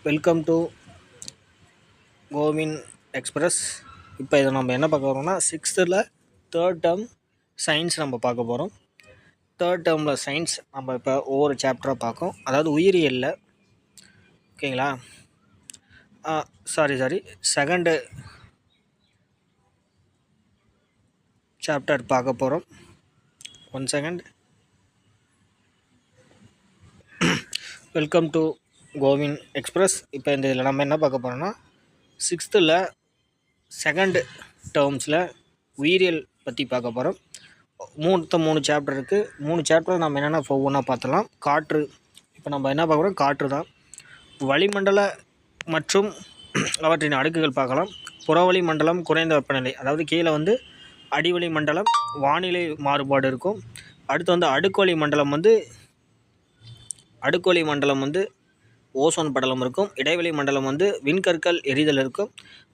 Welcome to CoWIN express. இப்போ இதை நம்ம என்ன பார்க்க போகிறோம்னா, சிக்ஸ்த்தில் தேர்ட் டேர்ம் சயின்ஸ் நம்ம பார்க்க போகிறோம். தேர்ட் டேர்மில் சயின்ஸ் நம்ம இப்போ ஒவ்வொரு சாப்டராக பார்க்கும். அதாவது உயிரியலில் ஓகேங்களா, சாரி செகண்டு சாப்டர் பார்க்க போகிறோம். 1 second. Welcome to CoWIN express. இப்போ இந்த இதில் நம்ம என்ன பார்க்க போகிறோம்னா, சிக்ஸ்த்தில் செகண்ட் டேர்ம்ஸில் உயிரியல் பற்றி பார்க்க போகிறோம். மூணு சாப்டர் இருக்குது. 3 சாப்டர் நம்ம என்னென்ன ஒவ்வொன்றா பார்த்துலாம். காற்று, இப்போ நம்ம என்ன பார்க்க போகிறோம், காற்று தான். வளிமண்டல மற்றும் அவற்றின் அடுக்குகள் பார்க்கலாம். புறவளி மண்டலம், குறைந்த வெப்பநிலை, அதாவது கீழே வந்து அடிவளி மண்டலம், வானிலை மாறுபாடு இருக்கும். அடுத்து வந்து அடுக்குவளி மண்டலம் வந்து ஓசோன் படலம் இருக்கும். இடைவெளி மண்டலம் வந்து விண்கற்கள் எரிதல் இருக்கும்.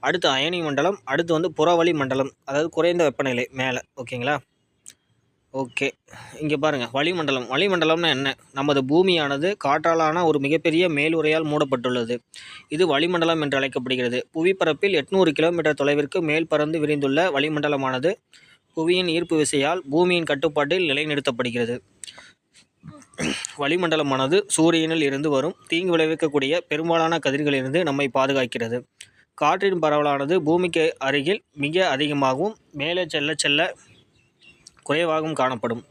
அடுத்து அயனி மண்டலம். அடுத்து வந்து புறவளி மண்டலம், அதாவது குறைந்த வெப்பநிலை மேலே. ஓகேங்களா, ஓகே. இங்கே பாருங்கள், வளிமண்டலம்னா என்ன? நமது பூமியானது காற்றாலான ஒரு மிகப்பெரிய மேலுறையால் மூடப்பட்டுள்ளது. இது வளிமண்டலம் என்று அழைக்கப்படுகிறது. புவிப்பரப்பில் 800 கிலோமீட்டர் தொலைவிற்கு மேல் பறந்து விரிந்துள்ள வளிமண்டலமானது புவியின் ஈர்ப்பு விசையால் பூமியின் கட்டுப்பாட்டில் நிலைநிறுத்தப்படுகிறது. வளிமண்டலமானது சூரியனில் இருந்து வரும் தீங்கு விளைவிக்கக்கூடிய பெரும்பாலான கதிர்களிலிருந்து நம்மை பாதுகாக்கிறது. காற்றின் பரவலானது பூமிக்கு அருகில் மிக அதிகமாகவும் மேலே செல்ல செல்ல குறைவாகவும் காணப்படும்.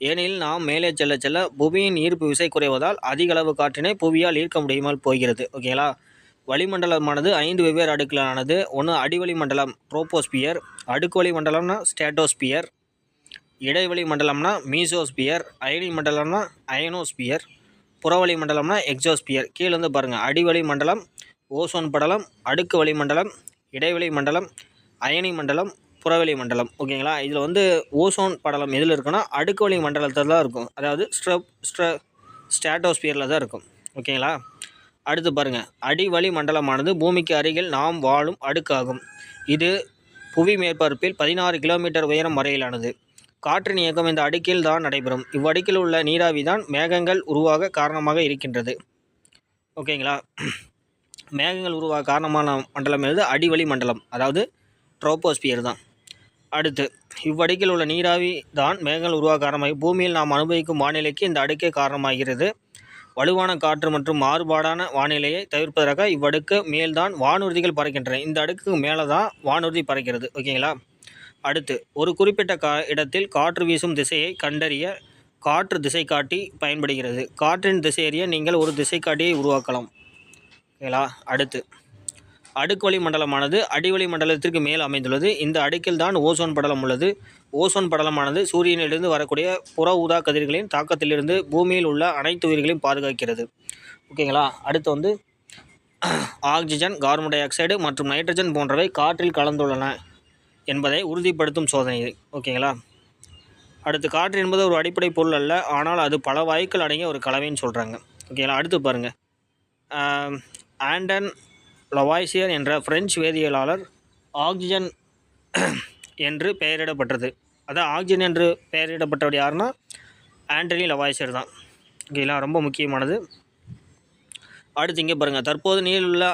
ஏனெனில் நாம் மேலே செல்ல செல்ல புவியின் ஈர்ப்பு விசை குறைவதால் அதிக அளவு காற்றினை புவியால் ஈர்க்க முடியாமல் போகிறது. ஓகேங்களா, வளிமண்டலமானது 5 வெவ்வேறு அடுக்களானது. ஒன்று அடிவளி மண்டலம், ட்ரோபோஸ்பியர். அடுக்குவளி மண்டலம்னா ஸ்டேட்டோஸ்பியர். இடைவெளி மண்டலம்னா மீசோஸ்பியர். அயனி மண்டலம்னா அயனோஸ்பியர். புறவளி மண்டலம்னா எக்ஸோஸ்பியர். கீழே வந்து பாருங்கள், அடிவளி மண்டலம், ஓசோன் படலம், அடுக்கு வளி மண்டலம், இடைவெளி மண்டலம், அயனி மண்டலம், புறவெளி மண்டலம். ஓகேங்களா, இதில் வந்து ஓசோன் படலம் எதில் இருக்குன்னா அடுக்கு வளி மண்டலத்தில் தான் இருக்கும், அதாவது ஸ்ட்ராட்டோஸ்பியரில் தான் இருக்கும். ஓகேங்களா, அடுத்து பாருங்கள், அடிவளி மண்டலமானது பூமிக்கு அருகில் நாம் வாழும் அடுக்காகும். இது புவி மேற்பரப்பில் 16 கிலோமீட்டர் உயரம் வரையிலானது. காற்றின் இயக்கம் இந்த அடுக்கில் தான் நடைபெறும். இவ்வடுக்கில் உள்ள நீராவி தான் மேகங்கள் உருவாக காரணமாக இருக்கின்றது. ஓகேங்களா, மேகங்கள் உருவாக காரணமான மண்டலம் எது? அடிவளி மண்டலம், அதாவது ட்ரோபோஸ்பியர் தான். அடுத்து, இவ்வடுக்கில் உள்ள நீராவி தான் மேகங்கள் உருவாக காரணமாக பூமியில் நாம் அனுபவிக்கும் வானிலைக்கு இந்த அடுக்கே காரணமாகிறது. வலுவான காற்று மற்றும் மாறுபாடான வானிலையை தவிர்ப்பதற்காக இவ்வடுக்கு மேல்தான் வானூர்திகள் பறக்கின்றன. இந்த அடுக்குக்கு மேலே தான் வானூர்தி பறக்கிறது. ஓகேங்களா, அடுத்து, ஒரு குறிப்பிட்ட இடத்தில் காற்று வீசும் திசையை கண்டறிய காற்று திசை காட்டி பயன்படுகிறது. காற்றின் திசையறிய நீங்கள் ஒரு திசை காட்டியை உருவாக்கலாம். ஓகேங்களா, அடுத்து, அடுக்குவளி மண்டலமானது அடிவளி மண்டலத்திற்கு மேல் அமைந்துள்ளது. இந்த அடுக்கில் தான் ஓசோன் படலம் உள்ளது. ஓசோன் படலமானது சூரியனிலிருந்து வரக்கூடிய புற ஊதா கதிர்களின் தாக்கத்திலிருந்து பூமியில் உள்ள அனைத்து உயிர்களையும் பாதுகாக்கிறது. ஓகேங்களா, அடுத்து வந்து ஆக்சிஜன், கார்பன் டை ஆக்சைடு மற்றும் நைட்ரஜன் போன்றவை காற்றில் கலந்துள்ளன என்பதை உறுதிப்படுத்தும் சோதனை. ஓகேங்களா, அடுத்து, காற்று என்பது ஒரு அடிப்படை பொருள் அல்ல, ஆனால் அது பல வாயுக்கள் அடங்கிய ஒரு கலவைன்னு சொல்கிறாங்க. ஓகேங்களா, அடுத்து பாருங்கள், ஆண்டன் லவாய்சியர் என்ற பிரெஞ்சு வேதியியலாளர் ஆக்சிஜன் என்று பெயரிடப்பட்டது. அதான் ஆக்சிஜன் என்று பெயரிடப்பட்டவர் யாருன்னா ஆண்டனி லவாய்சியர் தான். ஓகேங்களா, ரொம்ப முக்கியமானது. அடுத்து இங்கே பாருங்கள், தற்போது நீரில் உள்ள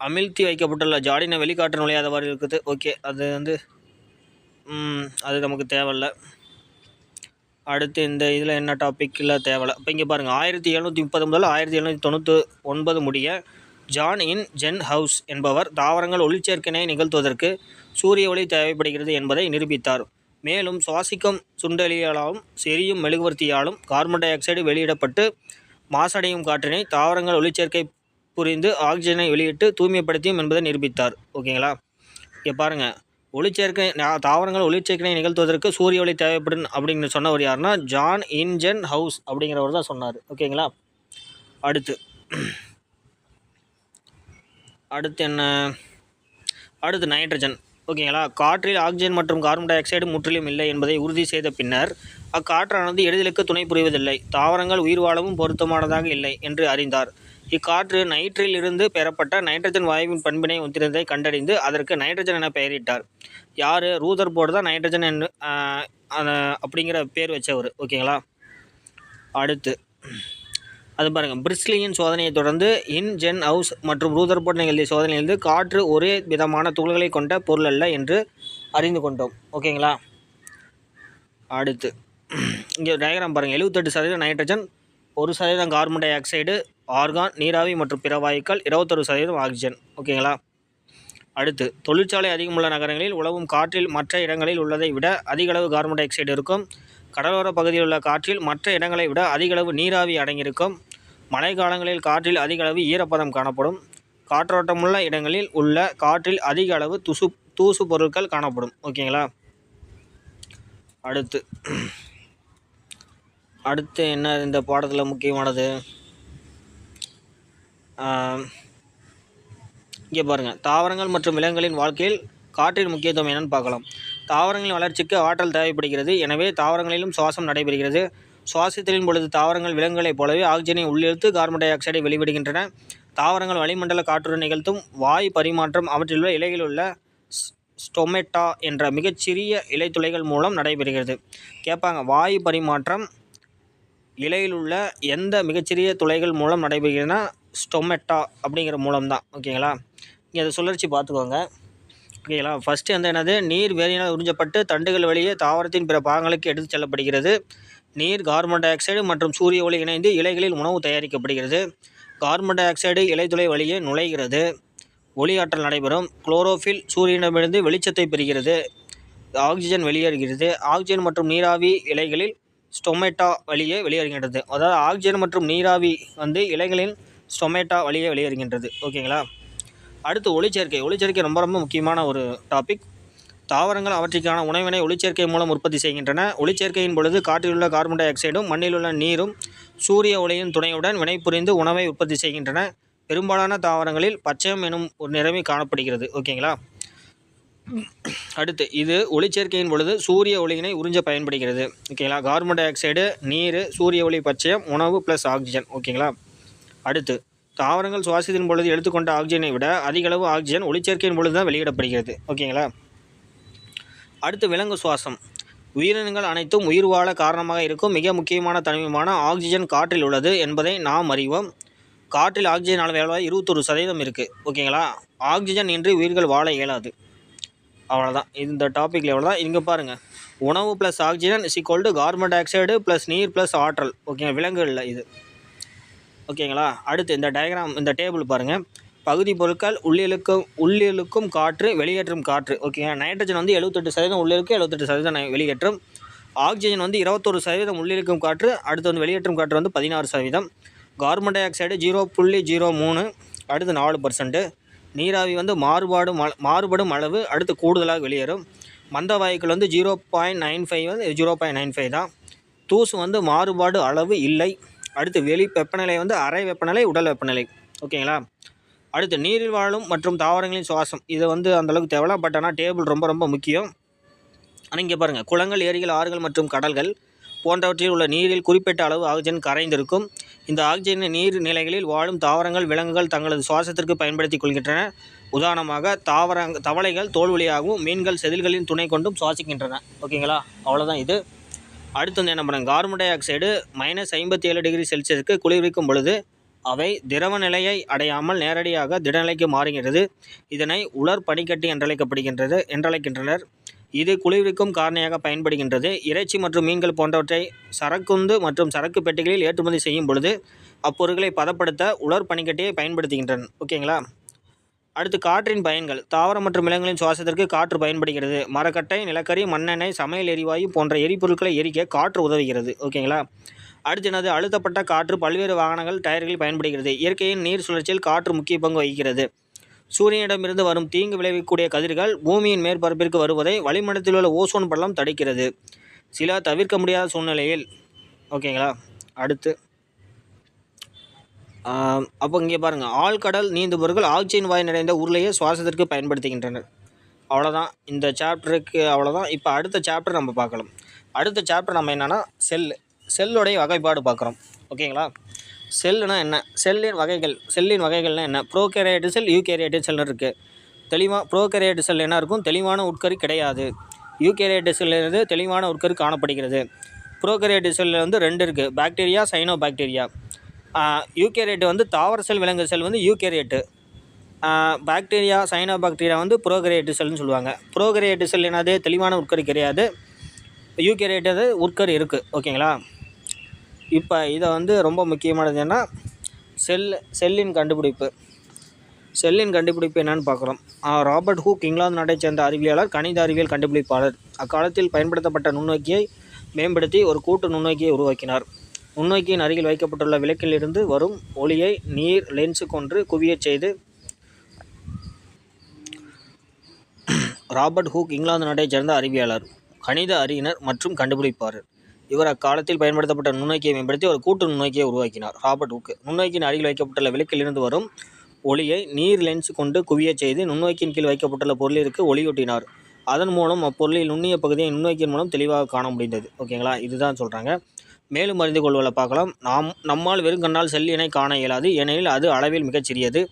அமிழ்த்தி வைக்கப்பட்டுள்ள ஜாடின வெளிக்காற்று நுழையாதவாறு இருக்குது. ஓகே, அது வந்து அது நமக்கு தேவையில்லை. அடுத்து இந்த இதில் என்ன டாப்பிக்கில் தேவையில்லை. இப்போ இங்கே பாருங்கள், 1730 முதல் 1799 முடிய ஜான் ஜென் ஹவுஸ் என்பவர் தாவரங்கள் ஒளிச்சேர்க்கையை நிகழ்த்துவதற்கு சூரிய ஒளி தேவைப்படுகிறது என்பதை நிரூபித்தார். மேலும் சுவாசிக்கும் சுண்டெலியாலும் எரியும் மெழுகுவர்த்தியாலும் கார்பன் டை ஆக்சைடு வெளியிடப்பட்டு மாசடையும் காற்றினை தாவரங்கள் ஒளிச்சேர்க்கை புரிந்து ஆக்சிஜனை வெளியிட்டு தூய்மைப்படுத்தியும் என்பதை நிரூபித்தார். ஓகேங்களா, இங்கே பாருங்கள், தாவரங்கள் ஒளிச்சேர்க்கை நிகழ்த்துவதற்கு சூரிய ஒளி தேவைப்படும் அப்படின்னு சொன்னவர் யாருன்னா ஜான் ஜென் ஹவுஸ் அப்படிங்கிறவர் தான் சொன்னார். ஓகேங்களா, அடுத்து என்ன? அடுத்து நைட்ரஜன். ஓகேங்களா, காற்றில் ஆக்சிஜன் மற்றும் கார்பன் டை ஆக்சைடு முற்றிலும் இல்லை என்பதை உறுதி செய்த பின்னர் அக்காற்றானது எளிதலுக்கு துணை புரிவதில்லை, தாவரங்கள் உயிர் வாழவும் பொருத்தமானதாக இல்லை என்று அறிந்தார். இக்காற்று நைட்ரில் இருந்து பெறப்பட்ட நைட்ரஜன் வாயுவின் பண்பினை ஒத்திருந்ததை கண்டறிந்து அதற்கு நைட்ரஜன் என பெயரிட்டார். யார்? ரூதர்போர்டு தான் நைட்ரஜன் என்று அப்படிங்கிற பேர் வச்சவர். ஓகேங்களா, அடுத்து அது பாருங்கள், பிரிஸ்லியின் சோதனையை தொடர்ந்து ஜென் ஹவுஸ் மற்றும் ரூதர்போர்ட் நிகழ்த்திய சோதனையிலிருந்து காற்று ஒரே விதமான துகள்களை கொண்ட பொருள் அல்ல என்று அறிந்து கொண்டோம். ஓகேங்களா. அடுத்து இங்கே டயக்ராம் பாருங்கள். 78% nitrogen, 1% carbon di oxide, argon, நீராவி மற்றும் பிற வாயுக்கள், 21% ஆக்சிஜன். ஓகேங்களா. அடுத்து தொழிற்சாலை அதிகமுள்ள நகரங்களில் உலவும் காற்றில் மற்ற இடங்களில் உள்ளதை விட அதிகளவு கார்பன் டை ஆக்சைடு இருக்கும். கடலோர பகுதியில் உள்ள காற்றில் மற்ற இடங்களை விட அதிகளவு நீராவி அடங்கியிருக்கும். மழை காலங்களில் காற்றில் அதிகளவு ஈரப்பதம் காணப்படும். காற்றோட்டமுள்ள இடங்களில் உள்ள காற்றில் அதிக அளவு தூசு பொருட்கள் காணப்படும். ஓகேங்களா. அடுத்து என்ன இந்த பாடத்தில் முக்கியமானது, இங்கே பாருங்கள். தாவரங்கள் மற்றும் விலங்குகளின் வாழ்க்கையில் காற்றின் முக்கியத்துவம் என்னன்னு பார்க்கலாம். தாவரங்களின் வளர்ச்சிக்கு ஆற்றல் தேவைப்படுகிறது. எனவே தாவரங்களிலும் சுவாசம் நடைபெறுகிறது. சுவாசித்தலின் பொழுது தாவரங்கள் விலங்குகளைப் போலவே ஆக்சிஜனை உள்ளிழுத்து கார்பன் டை ஆக்சைடை வெளிவிடுகின்றன. தாவரங்கள் வளிமண்டல காற்றுடன் நிகழ்த்தும் வாயு பரிமாற்றம் அவற்றிலுள்ள இலைகளில் உள்ள ஸ்டொமேட்டா என்ற மிகச்சிறிய இலைத்துளைகள் மூலம் நடைபெறுகிறது. கேட்பாங்க, வாயு பரிமாற்றம் இலையில் உள்ள எந்த மிகச்சிறிய துளைகள் மூலம் நடைபெறுகிறதுனா ஸ்டொமேட்டா அப்படிங்கிற மூலம்தான். ஓகேங்களா. இங்கே அதை சுழற்சி பார்த்துக்கோங்க. ஓகேங்களா. ஃபஸ்ட்டு என்னது, நீர் வேரினால் உறிஞ்சப்பட்டு தண்டுகள் வழியே தாவரத்தின் பிற பாகங்களுக்கு எடுத்து செல்லப்படுகிறது. நீர், கார்பன் டை ஆக்சைடு மற்றும் சூரிய ஒளி இணைந்து இலைகளில் உணவு தயாரிக்கப்படுகிறது. கார்பன் டை ஆக்சைடு இலைத்துளை வழியே நுழைகிறது. ஒளியாற்றல் நடைபெறும். குளோரோஃபில் சூரியனிடமிருந்து வெளிச்சத்தை பெறுகிறது. ஆக்சிஜன் வெளியேறுகிறது. ஆக்சிஜன் மற்றும் நீராவி இலைகளில் ஸ்டொமேட்டா வழியே வெளியேறுகின்றது. அதாவது ஆக்சிஜன் மற்றும் நீராவி இலைகளின் ஸ்டொமேட்டா வழியே வெளியேறுகின்றது. ஓகேங்களா. அடுத்து ஒளிச்சேர்க்கை. ஒளிச்சேர்க்கை ரொம்ப ரொம்ப முக்கியமான ஒரு டாபிக். தாவரங்கள் அவற்றிற்கான உணவினை ஒளிச்சேர்க்கை மூலம் உற்பத்தி செய்கின்றன. ஒளிச்சேர்க்கையின் பொழுது காற்றிலுள்ள கார்பன் டை ஆக்சைடும் மண்ணிலுள்ள நீரும் சூரிய ஒளியின் துணையுடன் வினைபுரிந்து உணவை உற்பத்தி செய்கின்றன. பெரும்பாலான தாவரங்களில் பச்சையம் எனும் ஒரு நிறமி காணப்படுகிறது. ஓகேங்களா. அடுத்து இது ஒளிச்சேர்க்கையின் பொழுது சூரிய ஒளியினை உறிஞ்ச பயன்படுகிறது. ஓகேங்களா. கார்பன் டை ஆக்சைடு, நீர், சூரிய ஒளி, பச்சையம், உணவு ப்ளஸ் ஆக்சிஜன். ஓகேங்களா. அடுத்து தாவரங்கள் சுவாசத்தின் பொழுது எடுத்துக்கொண்ட ஆக்சிஜனை விட அதிகளவு ஆக்சிஜன் ஒளிச்சேர்க்கையின் பொழுது தான் வெளியிடப்படுகிறது. ஓகேங்களா. அடுத்து விலங்கு சுவாசம். உயிரினங்கள் அனைத்தும் உயிர் வாழ காரணமாக இருக்கும் மிக முக்கியமான தனிமமான ஆக்சிஜன் காற்றில் உள்ளது என்பதை நாம் அறிவோம். காற்றில் ஆக்சிஜன் அளவு 21% இருக்குது. ஓகேங்களா. ஆக்சிஜன் இன்றி உயிர்கள் வாழ இயலாது. அவ்வளோதான் இந்த டாப்பிக்கில் எவ்வளோதான். இங்கே பாருங்கள், உணவு plus oxygen = carbon di oxide plus நீர் ப்ளஸ் ஆற்றல். ஓகேங்க, விலங்குகளில் இது. ஓகேங்களா. அடுத்து இந்த டயக்ராம், இந்த டேபிள் பாருங்கள். பகுதி பொருட்கள் உள்ளிழுக்கும் காற்று, வெளியேற்றும் காற்று. ஓகேங்க. நைட்ரஜன் 78% உள்ளிழுக்கும், 78% வெளியேற்றும். ஆக்சிஜன் 21% உள்ளிழுக்கும் காற்று, அடுத்து வெளியேற்றும் காற்று 16%. கார்பன் டை ஆக்சைடு 0.03, அடுத்து 4%. நீராவி மாறுபடும் அளவு அடுத்து கூடுதலாக வெளியேறும். மந்த வாயுக்கள் 0.95 0.95 தான். தூசு மாறுபாடு அளவு இல்லை. அடுத்து வெளி வெப்பநிலை அறை வெப்பநிலை, உடல் வெப்பநிலை. ஓகேங்களா. அடுத்து நீரில் வாழும் மற்றும் தாவரங்களின் சுவாசம். இது அந்தளவுக்கு தேவையில்ல, பட் ஆனால் டேபிள் ரொம்ப ரொம்ப முக்கியம். ஆனால் இங்கே பாருங்கள், குளங்கள், ஏரிகள், ஆறுகள் மற்றும் கடல்கள் போன்றவற்றில் உள்ள நீரில் குறிப்பிட்ட அளவு ஆக்சிஜன் கரைந்திருக்கும். இந்த ஆக்சிஜனை நீர் நிலைகளில் வாழும் தாவரங்கள், விலங்குகள் தங்களது சுவாசத்திற்கு பயன்படுத்தி கொள்கின்றன. உதாரணமாக தவளைகள் தோல் வழியாகவும் மீன்கள் செதில்களின் துணை கொண்டும் சுவாசிக்கின்றன. ஓகேங்களா. அவ்வளோதான் இது. அடுத்து என்ன பண்ணுங்க, கார்பன் டை ஆக்சைடு -57°C குளிர்விக்கும் பொழுது அவை திரவ நிலையை அடையாமல் நேரடியாக திடநிலைக்கு மாறுகிறது. இதனை உலர் பனிக்கட்டி என்றழைக்கின்றனர். இது குளிர்விக்கும் காரணியாக பயன்படுகின்றது. இறைச்சி மற்றும் மீன்கள் போன்றவற்றை சரக்குந்து மற்றும் சரக்கு பெட்டிகளில் ஏற்றுமதி செய்யும் பொழுது அப்பொருட்களை பதப்படுத்த உலர் பனிக்கட்டியை பயன்படுத்துகின்றன. ஓகேங்களா. அடுத்து காற்றின் பயன்கள். தாவரம் மற்றும் விலங்குகளின் சுவாசத்திற்கு காற்று பயன்படுகிறது. மரக்கட்டை, நிலக்கரி, மண்ணெண்ணெய், சமையல் எரிவாயு போன்ற எரிபொருட்களை எரிக்க காற்று உதவுகிறது. ஓகேங்களா. அடுத்து அழுத்தப்பட்ட காற்று பல்வேறு வாகனங்கள், டயர்களில் பயன்படுகிறது. இயற்கையின் நீர் சுழற்சியில் காற்று முக்கிய பங்கு வகிக்கிறது. சூரியனிடமிருந்து வரும் தீங்கு விளைவிக்கக்கூடிய கதிர்கள் பூமியின் மேற்பரப்பிற்கு வருவதை வளிமண்டலத்தில் உள்ள ஓசோன் படலம் தடுக்கிறது, சில தவிர்க்க முடியாத சூழ்நிலையில். ஓகேங்களா. அடுத்து அப்போ இங்கே பாருங்கள், ஆழ்கடல் நீந்துபவர்கள் ஆக்சிஜன் வாயு நிறைந்த உருளையை சுவாசத்திற்கு பயன்படுத்துகின்றனர். அவ்வளோதான் இந்த சாப்டருக்கு. அவ்வளோதான். இப்போ அடுத்த சாப்டர் நம்ம பார்க்கலாம். அடுத்த சாப்டர் நம்ம என்னென்னா செல்லுடைய வகைப்பாடு பார்க்குறோம். ஓகேங்களா. செல்லுனா என்ன, செல்லின் வகைகள்னால் என்ன, ப்ரோகேரியாட்டிக் செல், யூகேரியாட்டிக் செல்னு இருக்குது. தெளிவாக ப்ரோகேரியாட்டிக் செல் என்ன இருக்கும், தெளிவான உட்கரு கிடையாது. யூகேரியாட்டிக் செல்லிலிருந்து தெளிவான உட்கரு காணப்படுகிறது. ப்ரோகேரியாட்டிக் செல்லில் 2 இருக்குது, பாக்டீரியா, சைனோ பாக்டீரியா. யூகேரியேட்டு வந்து தாவர செல், விலங்கு செல் வந்து யூகேரியேட்டு. பாக்டீரியா, சைனோபாக்டீரியா வந்து ப்ரோகரியேட்டு செல்னு சொல்லுவாங்க. ப்ரோகரியேட்டு செல் என்னது, தெளிவான உட்கரு கிடையாது. யூகேரியேட்டு அது உட்கரு இருக்குது. ஓகேங்களா. இப்போ இதை வந்து ரொம்ப முக்கியமானது என்ன, செல்லின் கண்டுபிடிப்பு. செல்லின் கண்டுபிடிப்பு என்னன்னு பார்க்குறோம். ராபர்ட் ஹூக் இங்கிலாந்து நாட்டைச் சேர்ந்த அறிவியலாளர், கணித அறிவியல் கண்டுபிடிப்பாளர். அக்காலத்தில் பயன்படுத்தப்பட்ட நுண்ணோக்கியை மேம்படுத்தி ஒரு கூட்டு நுண்ணோக்கியை உருவாக்கினார். நுண்ணோக்கியின் அருகில் வைக்கப்பட்டுள்ள விளக்கிலிருந்து வரும் ஒளியை நீர் லென்ஸு கொண்டு குவியச் செய்து ராபர்ட் ஹூக் இங்கிலாந்து நாட்டைச் சேர்ந்த அறிவியலாளர், கணித அறிஞர் மற்றும் கண்டுபிடிப்பாளர். இவர் அக்காலத்தில் பயன்படுத்தப்பட்ட நுண்ணோக்கியை மேம்படுத்தி ஒரு கூட்டு நுண்ணோக்கியை உருவாக்கினார். ராபர்ட் ஹூக் நுண்ணோக்கியின் அருகில் வைக்கப்பட்டுள்ள விளக்கிலிருந்து வரும் ஒளியை நீர் லென்ஸ் கொண்டு குவியச் செய்து நுண்ணோக்கின் கீழ் வைக்கப்பட்டுள்ள பொருளிற்கு ஒளியூட்டினார். அதன் மூலம் அப்பொருளின் நுண்ணிய பகுதியை நுண்ணோக்கின் மூலம் தெளிவாக காண முடிந்தது. ஓகேங்களா. இதுதான் சொல்கிறாங்க. மேலும் அறிந்து கொள்வதை பார்க்கலாம். நம்மால் வெறும் கண்ணால் செல்லினை காண இயலாது, ஏனெனில் அது அளவில் மிகச்சிறியது.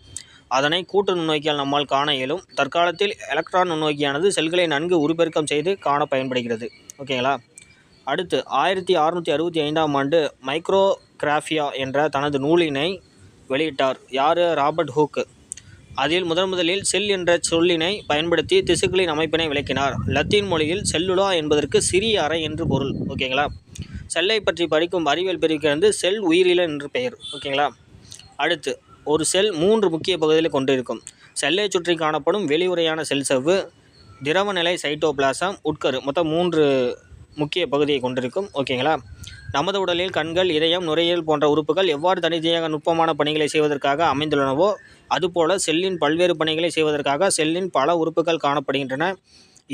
அதனை கூட்டு நுண்ணோக்கியால் நம்மால் காண இயலும். தற்காலத்தில் எலக்ட்ரான் நுண்ணோக்கியானது செல்களை நன்கு உருப்பெருக்கம் செய்து காண பயன்படுகிறது. ஓகேங்களா. அடுத்து 1665ஆம் ஆண்டு மைக்ரோகிராஃபியா என்ற தனது நூலினை வெளியிட்டார். யார், ராபர்ட் ஹூக். அதில் முதலில் செல் என்ற சொல்லினை பயன்படுத்தி திசுக்களின் அமைப்பினை விளக்கினார். லத்தீன் மொழியில் செல்லுலா என்பதற்கு சிறிய அறை என்று பொருள். ஓகேங்களா. செல்லை பற்றி படிக்கும் அறிவியல் பிரிவுக்கு செல் உயிரியல் என்று பெயர். ஓகேங்களா. அடுத்து, ஒரு செல் 3 முக்கிய பகுதிகளை கொண்டிருக்கும். செல்லை சுற்றி காணப்படும் வெளியுறையான செல் சவ்வு, திரவநிலை சைட்டோபிளாசம், உட்கரு, மொத்தம் 3 முக்கிய பகுதியை கொண்டிருக்கும். ஓகேங்களா. நமது உடலில் கண்கள், இதயம், நுரையீரல் போன்ற உறுப்புகள் எவ்வாறு தனித்தனியாக நுட்பமான பணிகளை செய்வதற்காக அமைந்துள்ளனவோ அதுபோல செல்லின் பல்வேறு பணிகளை செய்வதற்காக செல்லின் பல உறுப்புகள் காணப்படுகின்றன.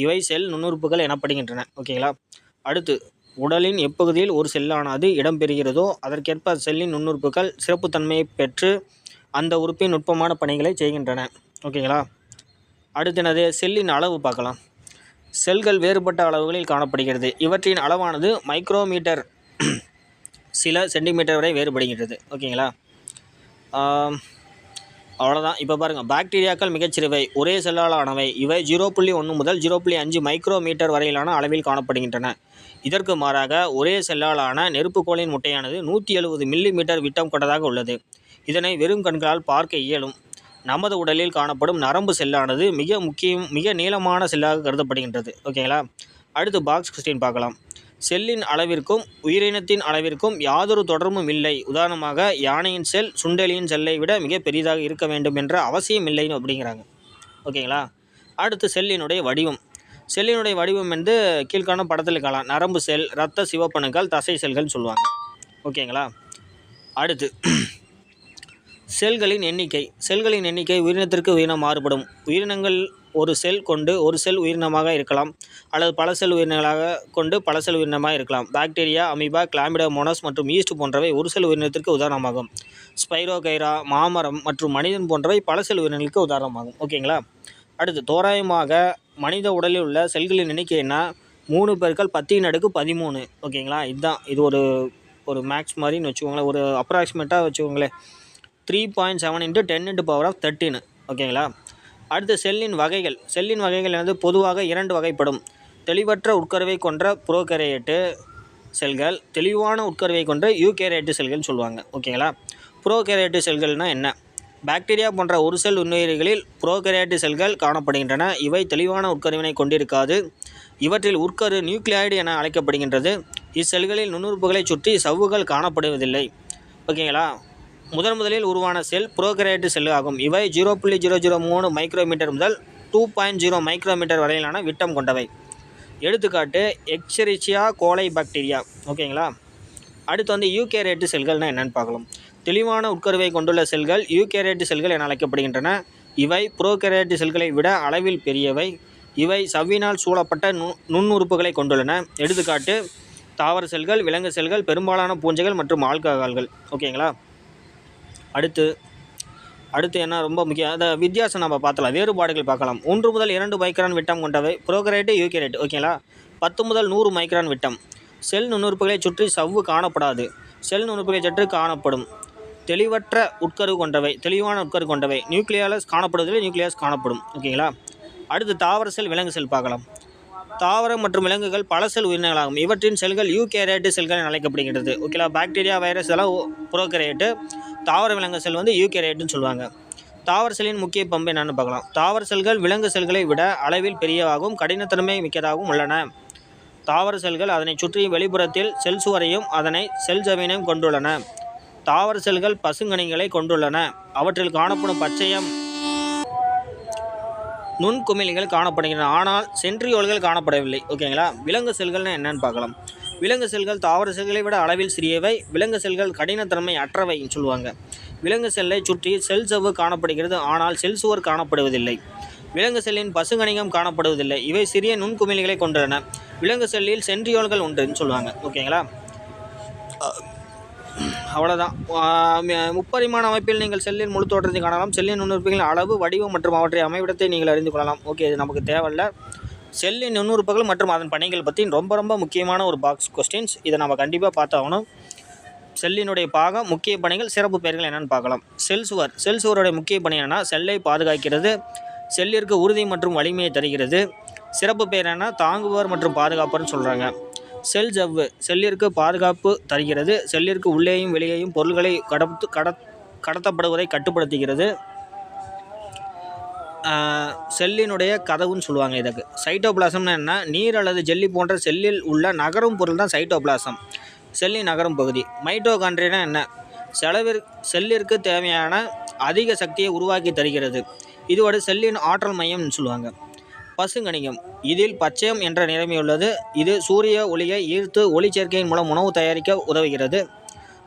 இவை செல் நுண்ணுறுப்புகள் எனப்படுகின்றன. ஓகேங்களா. அடுத்து, உடலின் எப்பகுதியில் ஒரு செல்லானது இடம்பெறுகிறதோ அதற்கேற்ப செல்லின் நுண்ணுறுப்புகள் சிறப்புத்தன்மையை பெற்று அந்த உறுப்பின் நுட்பமான பணிகளை செய்கின்றன. ஓகேங்களா. அடுத்தினது செல்லின் அளவு பார்க்கலாம். செல்கள் வேறுபட்ட அளவுகளில் காணப்படுகிறது. இவற்றின் அளவானது மைக்ரோமீட்டர் சில சென்டிமீட்டர் வரை வேறுபடுகிறது. ஓகேங்களா. அவ்வளோதான். இப்போ பாருங்கள், பாக்டீரியாக்கள் மிகச்சிறியவை, ஒரே செல்லால் ஆனவை. இவை 0.1 முதல் 0.5 மைக்ரோமீட்டர் வரையிலான அளவில் காணப்படுகின்றன. இதற்கு மாறாக ஒரே செல்லால் ஆன நெருப்புக்கோளின் முட்டையானது 170 மில்லிமீட்டர் விட்டம் கொண்டதாக உள்ளது. இதனை வெறும் கண்களால் பார்க்க இயலும். நமது உடலில் காணப்படும் நரம்பு செல்லானது மிக நீளமான செல்லாக கருதப்படுகின்றது. ஓகேங்களா. அடுத்து பாக்ஸ் கொஸ்டின் பார்க்கலாம். செல்லின் அளவிற்கும் உயிரினத்தின் அளவிற்கும் யாதொரு தொடர்பும் இல்லை. உதாரணமாக, யானையின் செல் சுண்டெலியின் செல்லை விட மிக பெரிதாக இருக்க வேண்டும் என்ற அவசியம் இல்லைன்னு அப்படிங்கிறாங்க. ஓகேங்களா. அடுத்து செல்லினுடைய வடிவம். செல்லினுடைய வடிவம் வந்து கீழ்காணும் படத்தில் காணலாம். நரம்பு செல், இரத்த சிவப்பணுக்கள், தசை செல்கள்னு சொல்லுவாங்க. ஓகேங்களா. அடுத்து செல்களின் எண்ணிக்கை. செல்களின் எண்ணிக்கை உயிரினத்திற்கு உயிரினம் மாறுபடும். உயிரினங்கள் ஒரு செல் கொண்டு ஒரு செல் உயிரினமாக இருக்கலாம், அல்லது பல செல் உயிரினங்களாக கொண்டு பல செல் உயிரினமாக இருக்கலாம். பாக்டீரியா, அமீபா, கிளாமிடோமோனாஸ் மற்றும் ஈஸ்ட் போன்றவை ஒரு செல் உயிரினத்திற்கு உதாரணமாகும். ஸ்பைரோகைரா, மாமரம் மற்றும் மனிதன் போன்றவை பல செல் உயிரினங்களுக்கு உதாரணமாகும். ஓகேங்களா. அடுத்து, தோராயமாக மனித உடலில் உள்ள செல்களின் எண்ணிக்கை என்ன, 3×10⁻13. ஓகேங்களா. இதுதான், இது ஒரு மேக்ஸ் மாதிரின்னு வச்சுக்கோங்களேன், ஒரு அப்ராக்சிமேட்டாக வச்சுக்கோங்களேன். 3.7 × 10⁻13. ஓகேங்களா. அடுத்து செல்லின் வகைகள். செல்லின் வகைகள் வந்து பொதுவாக 2 வகைப்படும். தெளிவற்ற உட்கருவை கொண்ட ப்ரோகேரியேட்டு செல்கள், தெளிவான உட்கருவை கொண்ட யூகேரியேட்டு செல்கள்னு சொல்லுவாங்க. ஓகேங்களா. ப்ரோகேரியேட்டு செல்கள்னால் என்ன? பாக்டீரியா போன்ற ஒரு செல் நுண்ணுயிரிகளில் ப்ரோகேரியேட்டு செல்கள் காணப்படுகின்றன. இவை தெளிவான உட்கருவினை கொண்டிருக்காது. இவற்றில் உட்கரு நியூக்ளியாய்டு என அழைக்கப்படுகின்றது. இச்செல்களில் நுண்ணுறுப்புகளை சுற்றி சவ்வுகள் காணப்படுவதில்லை. ஓகேங்களா. முதலில் உருவான செல் ப்ரோகேரியேட்டு செல் ஆகும். இவை 0.003 மைக்ரோமீட்டர் முதல் 2.0 மைக்ரோமீட்டர் வரையிலான விட்டம் கொண்டவை. எடுத்துக்காட்டு, எச்சரிச்சியா கோலை பாக்டீரியா. ஓகேங்களா. அடுத்து வந்து யூகேரியேட்டு செல்கள்னால் என்னென்னு பார்க்கலாம். தெளிவான உட்கருவை கொண்டுள்ள செல்கள் யூகேரியேட்டு செல்கள் என அழைக்கப்படுகின்றன. இவை ப்ரோகேரியேட்டு செல்களை விட அளவில் பெரியவை. இவை சவ்வினால் சூழப்பட்ட நுண்ணுறுப்புகளை கொண்டுள்ளன. எடுத்துக்காட்டு, தாவர செல்கள், விலங்கு செல்கள், பெரும்பாலான பூஞ்சைகள் மற்றும் ஆல்கஹால்கள். ஓகேங்களா. அடுத்து என்ன ரொம்ப முக்கியம், அந்த வித்தியாசம் நம்ம பார்த்தலாம், வேறுபாடுகள் பார்க்கலாம். 1 முதல் 2 மைக்ரான் விட்டம் கொண்டவை ப்ரோகேரியேட்டு, யூகேரியேட்டு. ஓகேங்களா. 10 முதல் 100 மைக்ரான் விட்டம். செல் நுண்ணுறுப்புகளை சுற்றி சவ்வு காணப்படாது. செல் நுண்ணுறுப்புகளை சுற்றி காணப்படும். தெளிவற்ற உட்கரு கொண்டவை, தெளிவான உட்கரு கொண்டவை. நியூக்ளியாஸ் காணப்படுவதில்லை, நியூக்ளியாஸ் காணப்படும். ஓகேங்களா. அடுத்து தாவர செல், விலங்கு செல் பார்க்கலாம். தாவரம் மற்றும் விலங்குகள் பல செல் உயிரினங்களாகும். இவற்றின் செல்கள் யூகேரியேட்டு செல்கள் என அழைக்கப்படுகிறது. ஓகேலா, பாக்டீரியா, வைரஸ் எல்லாம் புரோகேரியேட்டு, தாவர விலங்கு செல் வந்து யூகேரியேட்டுன்னு சொல்லுவாங்க. தாவர செல்லின் முக்கிய பண்பு என்னன்னு பார்க்கலாம். தாவர செல்கள் விலங்கு செல்களை விட அளவில் பெரியவாகவும் கடினத்தன்மை மிக்கதாகவும் உள்ளன. தாவர செல்கள் அதனை சுற்றி வெளிப்புறத்தில் செல் சுவரையும் அதனை செல் ஜவ்வினையும் கொண்டுள்ளன. தாவர செல்கள் பசுங்கனிகளை கொண்டுள்ளன. அவற்றில் காணப்படும் பச்சையம் நுண்குமிழிகள் காணப்படுகின்றன, ஆனால் சென்ட்ரியோல்கள் காணப்படவில்லை. ஓகேங்களா. விலங்கு செல்கள்னு என்னன்னு பார்க்கலாம். விலங்கு செல்கள் தாவர செல்களை விட அளவில் சிறியவை. விலங்கு செல்கள் கடினத்தன்மை அற்றவைன்னு சொல்லுவாங்க. விலங்கு செல்லை சுற்றி செல் சவ்வு காணப்படுகிறது, ஆனால் செல் சுவர் காணப்படுவதில்லை. விலங்கு செல்லின் பசுங்கணிகம் காணப்படுவதில்லை. இவை சிறிய நுண்குமிழிகளை கொண்டுள்ளன. விலங்கு செல்லில் சென்ட்ரியோல்கள் உண்டுன்னு சொல்லுவாங்க. ஓகேங்களா. அவ்வளோதான். முப்பரிமாண அமைப்பில் நீங்கள் செல்லின் முழு தோற்றத்தை காணலாம். செல்லின் நுண்ணுறுப்புகளின் அளவு, வடிவம் மற்றும் அவற்றை அமைவிடத்தை நீங்கள் அறிந்து கொள்ளலாம். ஓகே, இது நமக்கு தேவையில்லை. செல்லின் நுண்ணுறுப்புகள் மற்றும் அதன் பணிகள் பற்றி ரொம்ப முக்கியமான ஒரு பாக்ஸ் கொஸ்டின்ஸ். இதை நம்ம கண்டிப்பாக பார்த்தாகணும். செல்லினுடைய பாகம், முக்கிய பணிகள், சிறப்பு பெயர்கள் என்னென்னு பார்க்கலாம். செல் சுவருடைய முக்கிய பணி என்னென்னா செல்லை பாதுகாக்கிறது. செல்லிற்கு உறுதி மற்றும் வலிமையை தருகிறது. சிறப்பு பெயர் என்ன, தாங்குபவர் மற்றும் பாதுகாப்பர்னு சொல்கிறாங்க. செல் ஜவ்வு செல்லிற்கு பாதுகாப்பு தருகிறது. செல்லிற்கு உள்ளேயும் வெளியேயும் பொருள்களை கடத்தப்படுவதை கட்டுப்படுத்துகிறது. செல்லினுடைய கதவுன்னு சொல்லுவாங்க இதுக்கு. சைட்டோபிளாசம்னு என்ன, நீர் அல்லது ஜெல்லி போன்ற செல்லில் உள்ள நகரும் பொருள் தான் சைட்டோபிளாசம், செல்லின் நகரும் பகுதி. மைட்டோகாண்ட்ரியா என்ன, செல்லிற்கு தேவையான அதிக சக்தியை உருவாக்கி தருகிறது. இதோடு செல்லின் ஆற்றல் மையம்னு சொல்லுவாங்க. பசுங்கணிகம், இதில் பச்சையம் என்ற நிறமி உள்ளது. இது சூரிய ஒளியை ஈர்த்து ஒளிச்சேர்க்கையின் மூலம் உணவு தயாரிக்க உதவுகிறது.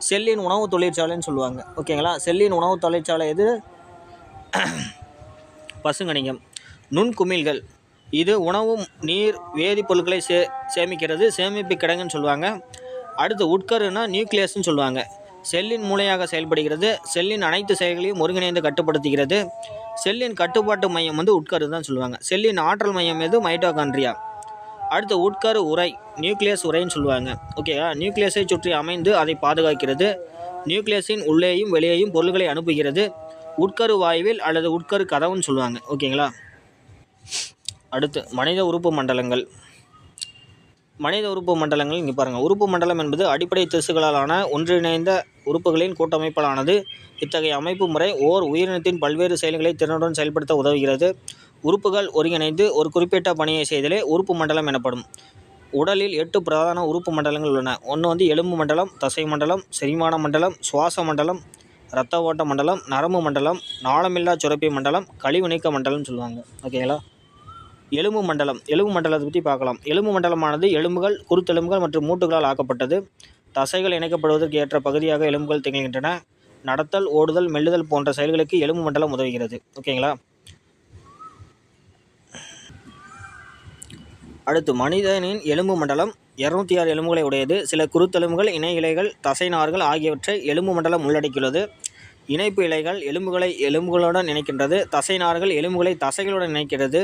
செல்லின் உணவு தொழிற்சாலைன்னு சொல்லுவாங்க. ஓகேங்களா. செல்லின் உணவு தொழிற்சாலை எது, பசுங்கணிகம். நுண்குமிழ்கள், இது உணவு, நீர், வேதிப்பொருட்களை சேமிக்கிறது, சேமிப்பு கிடங்குன்னு சொல்லுவாங்க. அடுத்து உட்கருன்னா நியூக்ளியஸ்ன்னு சொல்லுவாங்க. செல்லின் மூளையாக செயல்படுகிறது. செல்லின் அனைத்து செயல்களையும் ஒருங்கிணைந்து கட்டுப்படுத்துகிறது. செல்லின் கட்டுப்பாட்டு மையம் வந்து உட்கரு தான் சொல்லுவாங்க. செல்லின் ஆற்றல் மையம் எது, மைட்டோகாண்ட்ரியா. அடுத்து உட்கரு உறை, நியூக்ளியஸ் உரைன்னு சொல்லுவாங்க. ஓகேவா. நியூக்ளியஸை சுற்றி அமைந்து அதை பாதுகாக்கிறது. நியூக்ளியஸின் உள்ளேயும் வெளியேயும் பொருள்களை அனுப்புகிறது. உட்கரு வாயுவில் அல்லது உட்கரு கதவுன்னு சொல்லுவாங்க. ஓகேங்களா. அடுத்து மனித உறுப்பு மண்டலங்கள். மனித உறுப்பு மண்டலங்கள் இங்கே பாருங்கள். உறுப்பு மண்டலம் என்பது அடிப்படை திசுக்களாலான ஒன்றிணைந்த உறுப்புகளின் கூட்டமைப்பாலானது. இத்தகைய அமைப்பு முறை ஓர் உயிரினத்தின் பல்வேறு செயல்களை திறனுடன் செயல்படுத்த உதவுகிறது. உறுப்புகள் ஒருங்கிணைந்து ஒரு குறிப்பிட்ட பணியை செய்தலே உறுப்பு மண்டலம் எனப்படும். உடலில் 8 பிரதான உறுப்பு மண்டலங்கள் உள்ளன. ஒன்று வந்து எலும்பு மண்டலம், தசை மண்டலம், செரிமான மண்டலம், சுவாச மண்டலம், இரத்த ஓட்ட மண்டலம், நரம்பு மண்டலம், நாளமில்லா சுரப்பி மண்டலம், கழிவு நீக்க மண்டலம்னு சொல்லுவாங்க. ஓகேங்களா. எலும்பு மண்டலத்தை பற்றி பார்க்கலாம். எலும்பு மண்டலமானது எலும்புகள், குருத்தெலும்புகள் மற்றும் மூட்டுகளால் ஆக்கப்பட்டது. தசைகள் இணைக்கப்படுவதற்கு ஏற்ற பகுதியாக எலும்புகள் திகழ்கின்றன. நடத்தல், ஓடுதல், மெல்லுதல் போன்ற செயல்களுக்கு எலும்பு மண்டலம் உதவுகிறது. ஓகேங்களா. அடுத்து மனிதனின் எலும்பு மண்டலம் 206 எலும்புகளை உடையது. சில குருத்தெலும்புகள், இணை இலைகள், தசை நார்கள் ஆகியவற்றை எலும்பு மண்டலம் உள்ளடக்கியுள்ளது. இணைப்பு இலைகள் எலும்புகளை எலும்புகளுடன் இணைக்கின்றது. தசை நார்கள் எலும்புகளை தசைகளுடன் இணைக்கிறது.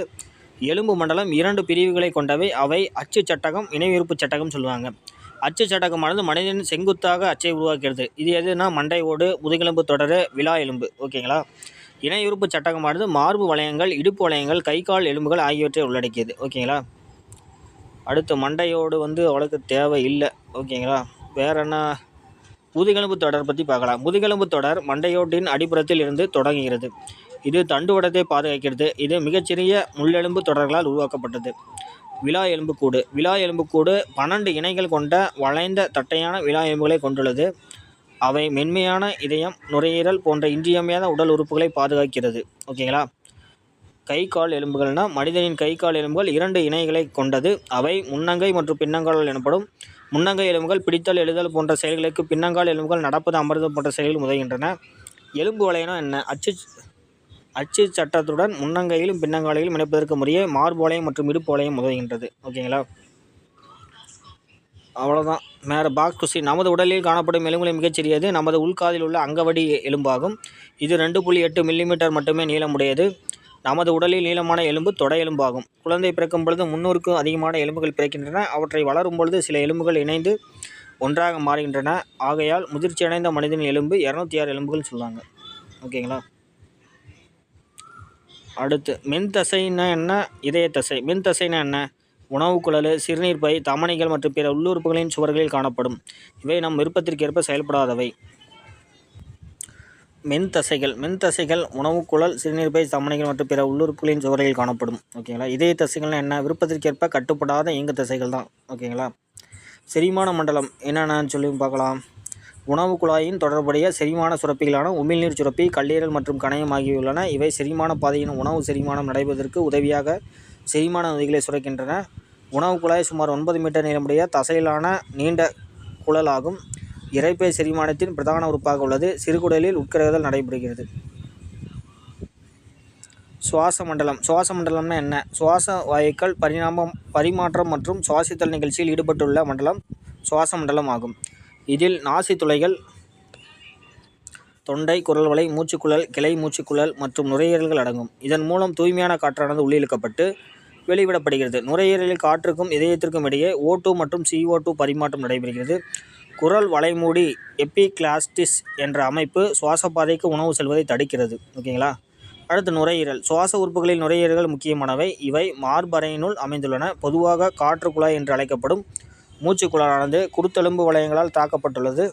எலும்பு மண்டலம் 2 பிரிவுகளை கொண்டவை. அவை அச்சு சட்டகம், இணையுறுப்பு சட்டகம் சொல்லுவாங்க. அச்சு சட்டகமானது மனிதனின் செங்குத்தாக அச்சை உருவாக்கிறது. இது எதுனா மண்டை ஓடு, முதுகெலும்பு தொடர், விலா எலும்பு. ஓகேங்களா. இணையுறுப்பு சட்டகமானது மார்பு வளையங்கள், இடுப்பு வளையங்கள், கை கால் எலும்புகள் ஆகியவற்றை உள்ளடக்கியது. ஓகேங்களா. அடுத்து மண்டையோடு வந்து அவ்வளோக்கு தேவை இல்லை. ஓகேங்களா. வேற என்ன, முதுகெலும்பு தொடர் பற்றி பார்க்கலாம். முதுகெலும்பு தொடர் மண்டையோட்டின் அடிப்புறத்தில் இருந்து தொடங்குகிறது. இது தண்டுவடத்தை பாதுகாக்கிறது. இது மிகச்சிறிய முள்ளெலும்பு தொடர்களால் உருவாக்கப்பட்டது. விலா எலும்புக்கூடு 12 இணைகள் கொண்ட வளைந்த தட்டையான விலா எலும்புகளை கொண்டுள்ளது. அவை மென்மையான இதயம், நுரையீரல் போன்ற இன்றியமையாத உடல் உறுப்புகளை பாதுகாக்கிறது. ஓகேங்களா. கை கால் எலும்புகள்னா மனிதனின் கை கால் எலும்புகள் 2 இணைகளை கொண்டது. அவை முன்னங்கை மற்றும் பின்னங்கால் எனப்படும். முன்னங்கை எலும்புகள் பிடித்தல், எழுதல் போன்ற செயல்களுக்கு, பின்னங்கால் எலும்புகள் நடப்பது, அமர்தல் போன்ற செயல்கள் உதவுகின்றன. எலும்பு வளையம்னா என்ன, அச்சு சட்டத்துடன் முன்னங்கையிலும் பின்னங்காலையிலும் இணைப்பதற்கு முறையே மார்பு வளையம் மற்றும் இடுப்பு வளையம் உதவுகின்றது. ஓகேங்களா. அவ்வளோதான். வேறு பாக்ஸ் கொஸ்டின். நமது உடலில் காணப்படும் எலும்புகளை மிகச்சிறியது நமது உள்காதில் உள்ள அங்கவடி எலும்பாகும். இது 2.8 மில்லிமீட்டர் மட்டுமே நீளமுடையது. நமது உடலில் நீளமான எலும்பு தொடை எலும்பாகும். குழந்தை பிறக்கும் பொழுது 300க்கும் அதிகமான எலும்புகள் பிறக்கின்றன. அவற்றை வளரும் பொழுது சில எலும்புகள் இணைந்து ஒன்றாக மாறுகின்றன. ஆகையால் முதிர்ச்சியடைந்த மனிதனின் எலும்பு 206 எலும்புகள் சொல்லுவாங்க. ஓகேங்களா. அடுத்து மென்தசைன்னா என்ன, இதய தசை. மென்தசைனா என்ன, உணவு குழல், சிறுநீர் பை, தமனிகள் மற்றும் பிற உள்ளுறுப்புகளின் சுவர்களில் காணப்படும். இவை நம் விருப்பத்திற்கேற்ப செயல்படாதவை. மென்தசைகள் உணவு குழல், சிறுநீர் பை, தமனிகள் மற்றும் பிற உள்ளுறுப்புகளின் சுவர்களில் காணப்படும். ஓகேங்களா. இதய தசைகள்னால் என்ன? விருப்பத்திற்கேற்ப கட்டுப்படாத இயங்கு தசைகள் தான். ஓகேங்களா. செரிமான மண்டலம் என்னென்னு சொல்லி பார்க்கலாம். உணவு குழாயின் தொடர்புடைய செரிமான சுரப்பிகளான உமிழ்நீர் சுரப்பி, கல்லீரல் மற்றும் கணையம் ஆகியவை உள்ளன. இவை செரிமான பாதையின் உணவு செரிமானம் நடைபெறுவதற்கு உதவியாக செரிமான நொதிகளை சுரக்கின்றன. உணவு குழாய் சுமார் 9 மீட்டர் நீளமுடைய தசையிலான நீண்ட குழலாகும். இரைப்பை செரிமானத்தின் பிரதான உறுப்பாக உள்ளது. சிறுகுடலில் உட்கருதல் நடைபெறுகிறது. சுவாச மண்டலம்னா என்ன? சுவாச வாயுக்கள் பரிமாற்றம் மற்றும் சுவாசித்தல் நிகழ்ச்சியில் ஈடுபட்டுள்ள மண்டலம் சுவாச மண்டலம் ஆகும். இதில் நாசி துளைகள், தொண்டை, குரல்வளை, மூச்சுக்குழல், கிளை மூச்சுக்குழல் மற்றும் நுரையீரல்கள் அடங்கும். இதன் மூலம் தூய்மையான காற்றானது உள்ளிழுக்கப்பட்டு வெளிவிடப்படுகிறது. நுரையீரலில் காற்றுக்கும் இதயத்திற்கும் இடையே O2 மற்றும் CO2 பரிமாற்றம் நடைபெறுகிறது. குரல் வளைமூடி எபிகிளாஸ்டிஸ் என்ற அமைப்பு சுவாசப்பாதைக்கு உணவு செல்வதை தடுக்கிறது. ஓகேங்களா. அடுத்து நுரையீரல். சுவாச உறுப்புகளில் நுரையீரல்கள் முக்கியமானவை. இவை மார்பறையினுள் அமைந்துள்ளன. பொதுவாக காற்று குழாய் என்று அழைக்கப்படும் மூச்சுக்குழலானது குருத்தெலும்பு வளையங்களால் தாக்கப்பட்டுள்ளது.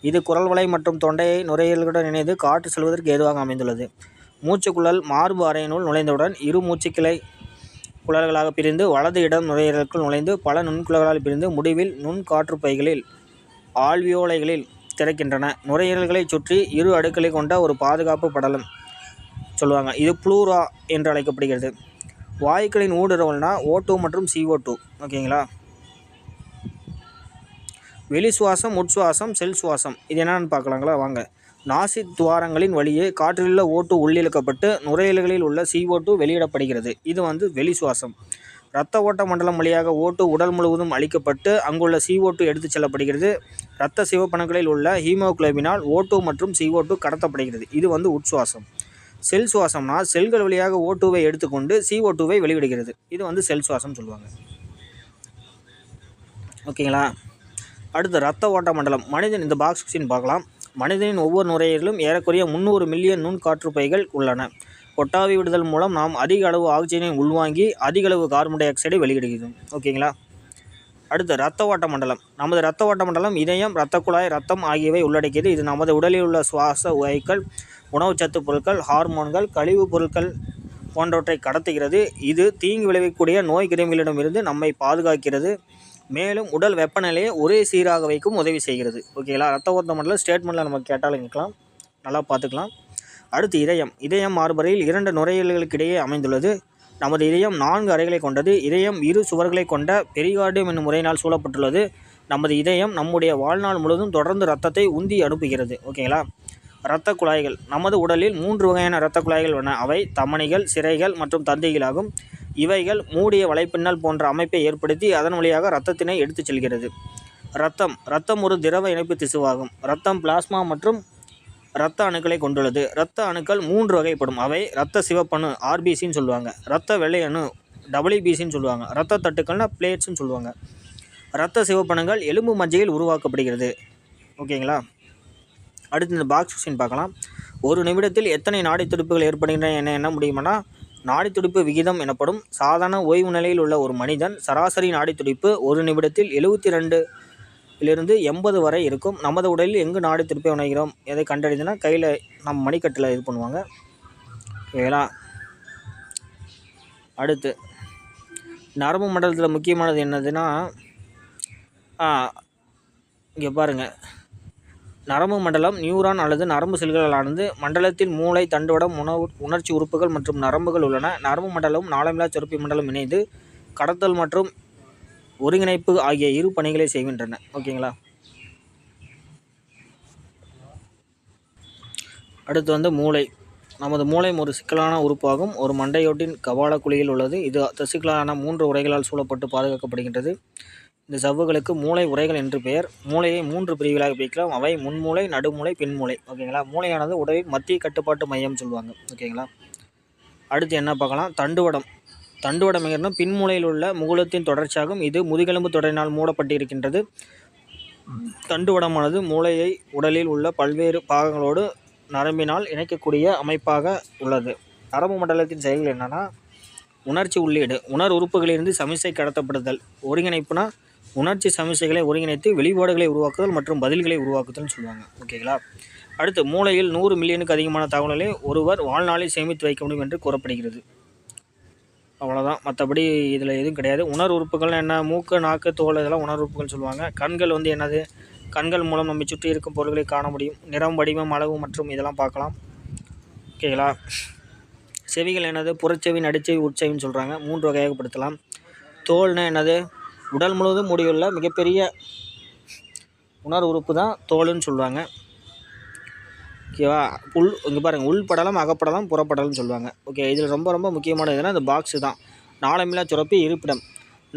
இது குரல் வளை மற்றும் தொண்டையை நுரையீரலுடன் இணைந்து காற்று செல்வதற்கு ஏதுவாக அமைந்துள்ளது. மூச்சுக்குழல் மார்பு அறையினுள் நுழைந்தவுடன் இரு மூச்சுக்கிளை குழல்களாக பிரிந்து வலது இடம் நுரையீரலுக்குள் நுழைந்து பல நுண்குழல்களால் பிரிந்து முடிவில் நுண் காற்றுப்பைகளில் ஆல்வியோலைகளில் திறக்கின்றன. நுரையீரல்களை சுற்றி இரு அடுக்களை கொண்ட ஒரு பாதுகாப்பு படலம் சொல்லுவாங்க. இது ப்ளூரா என்று அழைக்கப்படுகிறது. வாயுக்களின் ஊடுருவல்னா O2 மற்றும் CO2. ஓகேங்களா. வெளி சுவாசம், உட்சுவாசம், செல் சுவாசம். இது என்னென்னு பார்க்கலாங்களா வாங்க. நாசி துவாரங்களின் வழியே காற்றிலுள்ள O2 உள்ளிழுக்கப்பட்டு நுரையீரல்களில் உள்ள CO2 வெளியிடப்படுகிறது. இது வெளி சுவாசம். இரத்த ஓட்ட மண்டலம் வழியாக O2 உடல் முழுவதும் அளிக்கப்பட்டு அங்குள்ள CO2 எடுத்துச் செல்லப்படுகிறது. இரத்த சிவப்பணுக்களில் உள்ள ஹீமோகுளோபினால் O2 மற்றும் CO2 கடத்தப்படுகிறது. இது உட்சுவாசம். செல் சுவாசம்னா செல்கள் வழியாக O2வை எடுத்துக்கொண்டு CO2வை வெளிவிடுகிறது. இது செல் சுவாசம் சொல்லுவாங்க. ஓகேங்களா. அடுத்து இரத்த ஓட்ட மண்டலம். மனிதன் இந்த பாக்ஸ் கொஸ்டின் பார்க்கலாம். மனிதனின் ஒவ்வொரு நுரையீரலும் ஏறக்குறைய 300 மில்லியன் நுண் காற்றுப்பைகள் உள்ளன. கொட்டாவி விடுதல் மூலம் நாம் அதிக அளவு ஆக்சிஜனை உள்வாங்கி அதிக அளவு கார்பன் டை ஆக்சைடை வெளியிடுகிறோம். ஓகேங்களா. அடுத்து இரத்த ஓட்ட மண்டலம். நமது இரத்த ஓட்ட மண்டலம் இதயம், இரத்த குழாய், இரத்தம் ஆகியவை உள்ளடக்கியது. இது நமது உடலில் உள்ள சுவாச வாயுக்கள், உணவுச்சத்து பொருட்கள், ஹார்மோன்கள், கழிவுப் பொருட்கள் போன்றவற்றை கடத்துகிறது. இது தீங்கு விளைவிக்கக்கூடிய நோய் கிருமிகளிடமிருந்து நம்மை பாதுகாக்கிறது. மேலும் உடல் வெப்பநிலையை ஒரே சீராக வைக்கும் உதவி செய்கிறது. ஓகேங்களா. இரத்த ஓட்ட மண்டலம் ஸ்டேட்மெண்ட்டில் நம்ம கேட்டாலும் கேட்கலாம், நல்லா பார்த்துக்கலாம். அடுத்து இதயம் மார்பறையில் 2 நுரையீரல்களுக்கு இடையே அமைந்துள்ளது. நமது இதயம் 4 அறைகளை கொண்டது. இதயம் இரு சுவர்களை கொண்ட பெரிகார்டியம் என்னும் முறையினால் சூழப்பட்டுள்ளது. நமது இதயம் நம்முடைய வாழ்நாள் முழுவதும் தொடர்ந்து இரத்தத்தை உந்தி அனுப்புகிறது. ஓகேங்களா. இரத்த குழாய்கள். நமது உடலில் 3 வகையான இரத்த குழாய்கள் உள்ளன. அவை தமனிகள், சிரைகள் மற்றும் தந்திகள் ஆகும். இவைகள் மூடிய வலைப்பின்னல் போன்ற அமைப்பை ஏற்படுத்தி அதன் வழியாக இரத்தத்தினை எடுத்துச் செல்கிறது. இரத்தம் ஒரு திரவ இணைப்பு திசுவாகும். இரத்தம் பிளாஸ்மா மற்றும் இரத்த அணுக்களை கொண்டுள்ளது. இரத்த அணுக்கள் 3 வகைப்படும். அவை இரத்த சிவப்பணு RBCன்னு சொல்லுவாங்க, இரத்த வெள்ளை அணு WBCன்னு சொல்லுவாங்க, இரத்த தட்டுக்கள்னா பிளேட்ஸ்ன்னு சொல்லுவாங்க. இரத்த சிவப்பணுக்கள் எலும்பு மஜ்ஜையில் உருவாக்கப்படுகிறது. ஓகேங்களா. அடுத்து இந்த பாக்ஸ் கொஸ்டின் பார்க்கலாம். ஒரு நிமிடத்தில் எத்தனை நாடி துடிப்புகள் ஏற்படுகின்றன எண்ண முடியுமானா நாடி துடிப்பு விகிதம் எனப்படும். சாதாரண ஓய்வு நிலையில் உள்ள ஒரு மனிதன் சராசரி நாடி துடிப்பு ஒரு நிமிடத்தில் 72 80 வரை இருக்கும். நமது உடலில் எங்கு நாடி துடிப்பை உணர்கிறோம் எதை கண்டறிந்துன்னா கையில் நம்ம மணிக்கட்டில் இது பண்ணுவாங்க. ஓகேங்களா. அடுத்து நரம்பு மண்டலத்தில் முக்கியமானது என்னதுன்னா இங்கே பாருங்கள். நரம்பு மண்டலம் நியூரான் அல்லது நரம்பு செல்களானது. மண்டலத்தில் மூளை, தண்டுவடம், உணர்ச்சி உறுப்புகள் மற்றும் நரம்புகள் உள்ளன. நரம்பு மண்டலம் நாளமில்லா சுரப்பி மண்டலம் இணைந்து கடத்தல் மற்றும் ஒருங்கிணைப்பு ஆகிய இரு பணிகளை செய்கின்றன. ஓகேங்களா. அடுத்து மூளை. நமது மூளை ஒரு சிக்கலான உறுப்பாகும். ஒரு மண்டையோட்டின் கபால குழியில் உள்ளது. இது தசுக்களான 3 உறைகளால் சூழப்பட்டு பாதுகாக்கப்படுகின்றது. இந்த சவ்வுகளுக்கு மூளை உறைகள் என்று பெயர். மூளையை 3 பிரிவுகளாக பிரிக்கலாம். அவை முன்மூளை, நடுமூளை, பின்மூளை. ஓகேங்களா. மூளையானது உடலின் மத்திய கட்டுப்பாட்டு மையம் சொல்லுவாங்க. ஓகேங்களா. அடுத்து என்ன பார்க்கலாம். தண்டுவடம் எங்கன்னா பின்மூளையில் உள்ள முகுளத்தின் தொடர்ச்சியாகும். இது முதுகெலும்பு தொடரினால் மூடப்பட்டிருக்கின்றது. தண்டுவடமானது மூளையை உடலில் உள்ள பல்வேறு பாகங்களோடு நரம்பினால் இணைக்கக்கூடிய அமைப்பாக உள்ளது. நரம்பு மண்டலத்தின் செயல்கள் என்னென்னா உணர்ச்சி உள்ளீடு, உணர் உறுப்புகளிலிருந்து சமிசை கடத்தப்படுதல். ஒருங்கிணைப்புனா உணர்ச்சி சமிசைகளை ஒருங்கிணைத்து வெளிப்பாடுகளை உருவாக்குதல் மற்றும் பதில்களை உருவாக்குதல்னு சொல்லுவாங்க. ஓகேங்களா. அடுத்து மூளையில் 100 மில்லியனுக்கு அதிகமான தகவல்களை ஒருவர் வாழ்நாளில் சேமித்து வைக்க முடியும் என்று கூறப்படுகிறது. அவ்வளோதான், மற்றபடி இதில் எதுவும் கிடையாது. உணர் உறுப்புகள் என்ன, மூக்கு, நாக்கு, தோல், இதெல்லாம் உணர் உறுப்புகள் சொல்லுவாங்க. கண்கள் வந்து என்னது, கண்கள் மூலம் நம்மை சுற்றி இருக்கும் பொருட்களை காண முடியும். நிறம், வடிவம், அளவு மற்றும் இதெல்லாம் பார்க்கலாம். ஓகேங்களா. செவிகள் என்னது, புறச்செவி, நடுச்செவி, உட்செவின்னு சொல்கிறாங்க. 3 வகையாகப்படுத்தலாம். தோல்னா என்னது, உடல் முழுவதும் முடிவுள்ள மிகப்பெரிய உணர் உறுப்பு தான் தோல்னு சொல்லுவாங்க. ஓகேவா. இங்கே பாருங்கள், உள்படலம், அகப்படலம், புறப்படலம்னு சொல்லுவாங்க. ஓகே, இதில் ரொம்ப ரொம்ப முக்கியமான எதுனா இந்த பாக்ஸு தான். நாளமில்லா சுரப்பி இருப்பிடம்.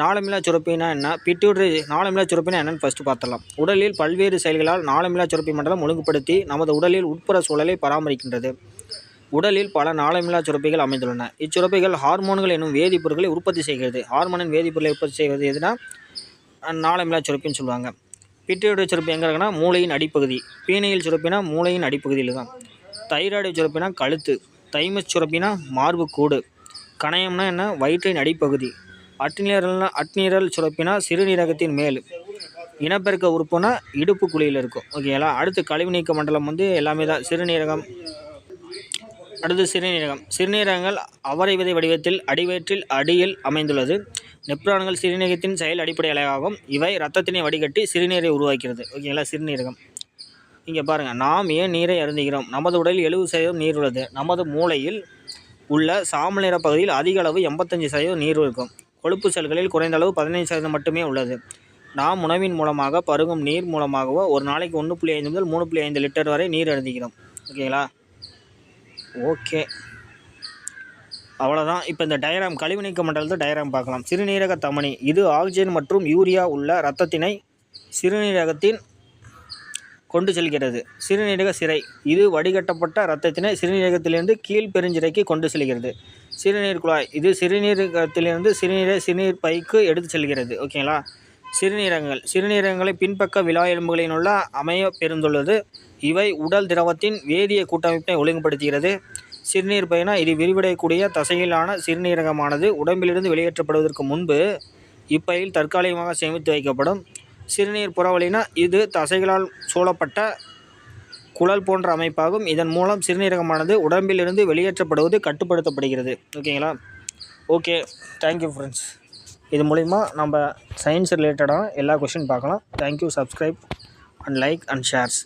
நாளமில்லா சுரப்பினா என்ன, பிட்யூட்டரி நாளமில்லா சுரப்பினா என்னென்னு ஃபஸ்ட்டு பார்த்துடலாம். உடலில் பல்வேறு செயல்களால் நாளமில்லா சுரப்பி மண்டலம் ஒழுங்குபடுத்தி நமது உடலில் உட்புற சூழலை பராமரிக்கின்றது. உடலில் பல நாளமில்லா சுரப்பிகள் அமைந்துள்ளன. இச்சுரப்பிகள் ஹார்மோன்கள் என்னும் வேதிப்பொருட்களை உற்பத்தி செய்கிறது. ஹார்மோனின் வேதிப்பொருளை உற்பத்தி செய்வது எதுனா நாளமில்லா சுரப்பின்னு சொல்லுவாங்க. பிட்யூட்டரி சுரப்பி எங்கே இருக்குன்னா மூளையின் அடிப்பகுதி. பீனியல் சுரப்பினா மூளையின் அடிப்பகுதியில் தான். தைராய்டு சுரப்பினா கழுத்து. தைமஸ் சுரப்பினா மார்பு கூடு. கணையம்னா என்ன, வயிற்றின் அடிப்பகுதி. அட்நீரல் சுரப்பினா சிறுநீரகத்தின் மேல். இனப்பெருக்க உறுப்புனா இடுப்பு குழியில் இருக்கும். ஓகேங்களா. அடுத்து கழிவு நீக்க மண்டலம் வந்து எல்லாமே தான். சிறுநீரகம். அடுத்து சிறுநீரகங்கள் அவரை விதை வடிவத்தில் அடிவயிற்றில் அடியில் அமைந்துள்ளது. நெப்ரான்கள் சிறுநீரகத்தின் செயல் அடிப்படை அலையாகும். இவை இரத்தத்தினை வடிகட்டி சிறுநீரை உருவாக்கிறது. ஓகேங்களா. சிறுநீரகம். இங்கே பாருங்கள், நாம் ஏன் நீரை அருந்துகிறோம். நமது உடலில் 70% நீர் உள்ளது. நமது மூளையில் உள்ள சாம்பல் நிற பகுதியில் அதிக அளவு 85% நீர் இருக்கும். கொழுப்பு செல்களில் குறைந்த அளவு 15% மட்டுமே உள்ளது. நாம் உணவின் மூலமாக பருகும் நீர் மூலமாகவோ ஒரு நாளைக்கு 1.5 முதல் 3.5 லிட்டர் வரை நீர் அருந்துகிறோம். ஓகேங்களா. ஓகே, அவ்வளோதான். இப்போ இந்த டயராம், கழிவு நீக்க மண்டலத்தை டயராம் பார்க்கலாம். சிறுநீரக தமனி, இது ஆக்சிஜன் மற்றும் யூரியா உள்ள இரத்தத்தினை சிறுநீரகத்தின் கொண்டு செல்கிறது. சிறுநீரக சிரை, இது வடிகட்டப்பட்ட இரத்தத்தினை சிறுநீரகத்திலிருந்து கீழ் பெருஞ்சிரைக்கு கொண்டு செல்கிறது. சிறுநீர் குழாய், இது சிறுநீரகத்திலிருந்து சிறுநீர் பைக்கு எடுத்து செல்கிறது. ஓகேங்களா. சிறுநீரகங்களை பின்பக்க விலா எலும்புகளினுள்ள அமைய பெருந்துள்ளது. இவை உடல் திரவத்தின் வேதிய கூட்டமைப்பை ஒழுங்குபடுத்துகிறது. சிறுநீர் பைனா, இது விரிவடையக்கூடிய தசையிலான சிறுநீரகமானது உடம்பிலிருந்து வெளியேற்றப்படுவதற்கு முன்பு இப்பையில் தற்காலிகமாக சேமித்து வைக்கப்படும். சிறுநீர் புறவழினா, இது தசைகளால் சூழப்பட்ட குழல் போன்ற அமைப்பாகும். இதன் மூலம் சிறுநீரகமானது உடம்பிலிருந்து வெளியேற்றப்படுவது கட்டுப்படுத்தப்படுகிறது. ஓகேங்களா. Okay, thank you friends. இது மூலிமா நம்ம சயின்ஸ் ரிலேட்டடாக எல்லா கொஷின் பார்க்கலாம். Thank you. Subscribe and like and shares.